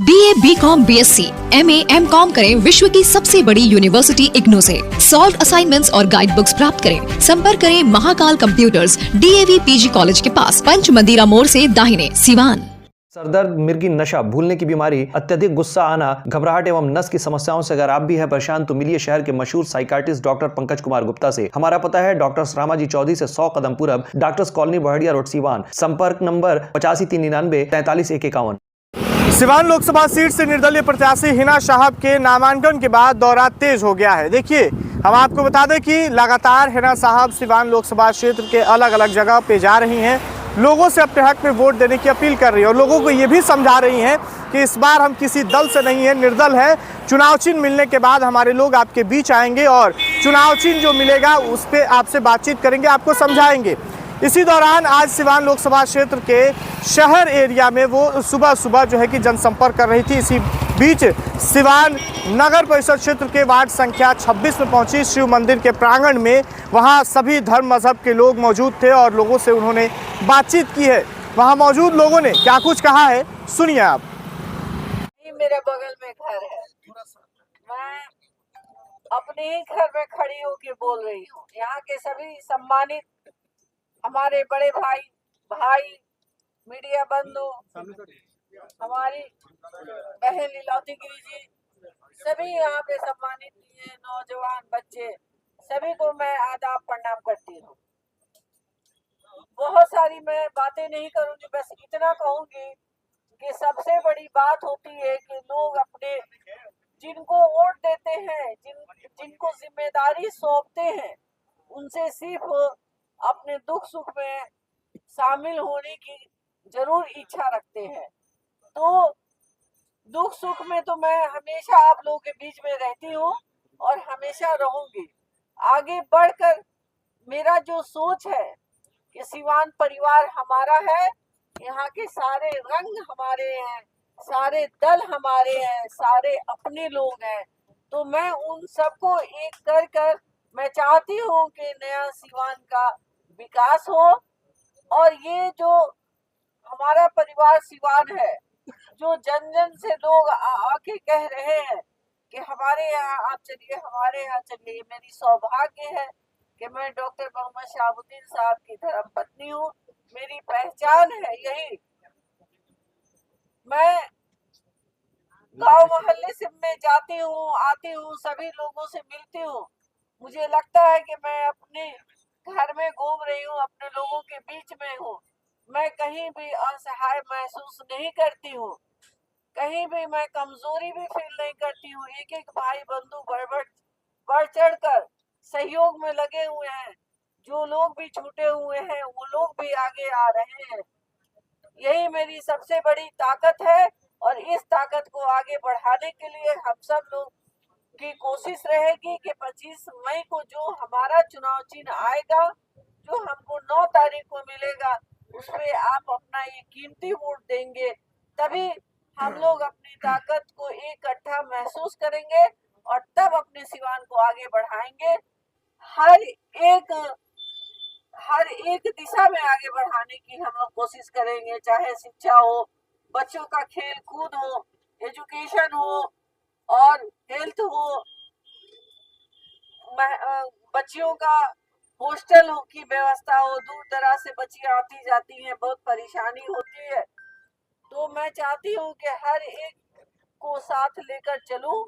BA, BCom, BSc, MA, MCom करें विश्व की सबसे बड़ी यूनिवर्सिटी इग्नू से। सॉल्व असाइनमेंट्स और गाइड बुक्स प्राप्त करें। संपर्क करें Mahakal computers, DAV PG college के पास, पंच मंदिरा मोड़ से दाहिने, सिवान। सरदर्द, मिर्गी, नशा, भूलने की बीमारी, अत्यधिक गुस्सा आना, घबराहट एवं नस की समस्याओं से अगर आप भी हैं परेशान तो मिलिए शहर के मशहूर साइकाट्रिस्ट डॉक्टर पंकज कुमार गुप्ता से। हमारा पता है डॉक्टर रामाजी चौधरी से 100 कदम पूरब, doctors colony Bahadiya road, Siwan. संपर्क नंबर 85 399 43 151। सिवान लोकसभा सीट से निर्दलीय प्रत्याशी हिना साहब के नामांकन के बाद दौरा तेज हो गया है। देखिए, हम आपको बता दें कि लगातार हिना साहब सिवान लोकसभा क्षेत्र के अलग अलग जगह पे जा रही हैं, लोगों से अपने हक में वोट देने की अपील कर रही है और लोगों को ये भी समझा रही हैं कि इस बार हम किसी दल से नहीं है, निर्दल है। चुनाव चिन्ह मिलने के बाद हमारे लोग आपके बीच आएंगे और चुनाव चिन्ह जो मिलेगा उस पर आपसे बातचीत करेंगे, आपको समझाएंगे। इसी दौरान आज सिवान लोकसभा क्षेत्र के शहर एरिया में वो सुबह सुबह जो है कि जनसंपर्क कर रही थी। इसी बीच सिवान नगर परिषद क्षेत्र के वार्ड संख्या 26 में पहुंची शिव मंदिर के प्रांगण में। वहां सभी धर्म मजहब के लोग मौजूद थे और लोगों से उन्होंने बातचीत की है। वहां मौजूद लोगों ने क्या कुछ कहा है, सुनिए आप। मेरे बगल में घर है, मैं अपने ही घर में खड़ी होकर बोल रही हूँ। यहाँ के सभी सम्मानित हमारे बड़े भाई मीडिया बंधु, हमारी बहन लीलावती गिरी जी, सभी यहाँ पे सम्मानित हैं, नौजवान बच्चे, सभी को मैं आदाब प्रणाम करती हूँ। बहुत सारी मैं बातें नहीं करूँगी, बस इतना कहूँगी कि सबसे बड़ी बात होती है कि लोग अपने जिनको वोट देते हैं, जिनको जिम्मेदारी सौंपते हैं, उनसे सिर्फ अपने दुख सुख में शामिल होने की जरूर इच्छा रखते हैं। तो दुख सुख में तो मैं हमेशा आप लोगों के बीच में रहती हूँ और हमेशा रहूंगी। आगे बढ़कर मेरा जो सोच है कि सिवान परिवार हमारा है, यहाँ के सारे रंग हमारे हैं, सारे दल हमारे हैं, सारे अपने लोग हैं। तो मैं उन सबको एक कर मैं चाहती हूँ कि नया सिवान का विकास हो। और ये जो हमारा परिवार सिवान है, जो जन जन से लोग आके कह रहे हैं कि हमारे यहाँ आप चलिए, हमारे यहाँ चलिए, ये मेरी सौभाग्य है कि मैं डॉक्टर मोहम्मद शहाबुद्दीन साहब की धर्मपत्नी हूँ। मेरी पहचान है यही। मैं गांव मोहल्ले से मैं जाती हूँ, आती हूँ, सभी लोगों से मिलती हूँ। मुझे लगता है कि मैं अपने घर में घूम रही हूँ, अपने लोगों के बीच में हूँ। मैं कहीं भी असहाय महसूस नहीं करती हूँ, कहीं भी मैं कमजोरी भी फील नहीं करती हूँ। एक एक भाई बंधु बढ़ चढ़ कर सहयोग में लगे हुए हैं। जो लोग भी छूटे हुए हैं वो लोग भी आगे आ रहे हैं। यही मेरी सबसे बड़ी ताकत है और इस ताकत को आगे बढ़ाने के लिए हम सब लोग की कोशिश रहेगी कि 25 मई को जो हमारा चुनाव चिन्ह आएगा, जो हमको 9 तारीख को मिलेगा, उस पे आप अपना ये कीमती वोट देंगे। तभी हम लोग अपनी ताकत को इकट्ठा महसूस करेंगे और तब अपने सिवान को आगे बढ़ाएंगे। हर एक दिशा में आगे बढ़ाने की हम लोग कोशिश करेंगे, चाहे शिक्षा हो, बच्चों का खेल कूद हो, एजुकेशन हो और हेल्थ हो, बच्चियों का हॉस्टल की व्यवस्था हो। दूर दराज से बच्चियां आती जाती हैं, बहुत परेशानी होती है। तो मैं चाहती हूँ कि हर एक को साथ लेकर चलूं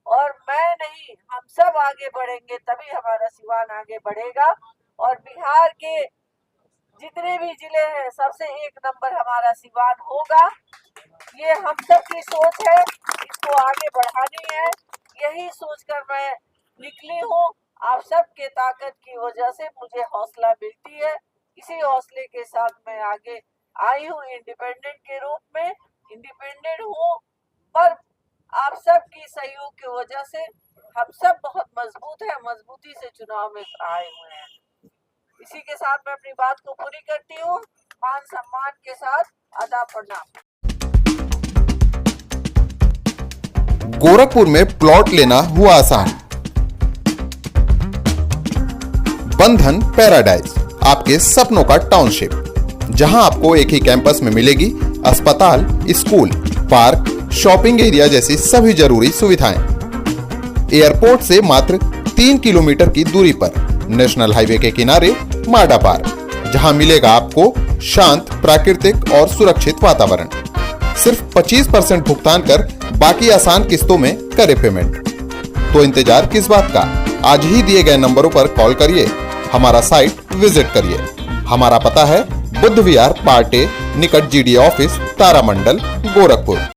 और मैं नहीं, हम सब आगे बढ़ेंगे, तभी हमारा सिवान आगे बढ़ेगा। और बिहार के जितने भी जिले हैं सबसे एक नंबर हमारा सिवान होगा। ये हम सब की सोच है, इसको आगे बढ़ानी है। यही सोचकर मैं निकली हूँ। आप सबके ताकत की वजह से मुझे हौसला मिलती है। इसी हौसले के साथ मैं आगे आई हूँ इंडिपेंडेंट के रूप में। इंडिपेंडेंट हूँ पर आप सबकी सहयोग की वजह से हम सब बहुत मजबूत है, मजबूती से चुनाव में आए हुए हैं। इसी के साथ मैं अपनी बात को पूरी करती हूँ। मान सम्मान के साथ आदाब प्रणाम। गोरखपुर में प्लॉट लेना हुआ आसान। बंधन पैराडाइज, आपके सपनों का टाउनशिप, जहां आपको एक ही कैंपस में मिलेगी अस्पताल, स्कूल, पार्क, शॉपिंग एरिया जैसी सभी जरूरी सुविधाएं। एयरपोर्ट से मात्र 3 किलोमीटर की दूरी पर नेशनल हाईवे के किनारे माडा पार्क, जहां मिलेगा आपको शांत, प्राकृतिक और सुरक्षित वातावरण। सिर्फ 25% भुगतान कर बाकी आसान किस्तों में करे पेमेंट। तो इंतजार किस बात का, आज ही दिए गए नंबरों पर कॉल करिए, हमारा साइट विजिट करिए। हमारा पता है बुद्ध विहार पार्टे निकट GDA ऑफिस, तारामंडल, गोरखपुर।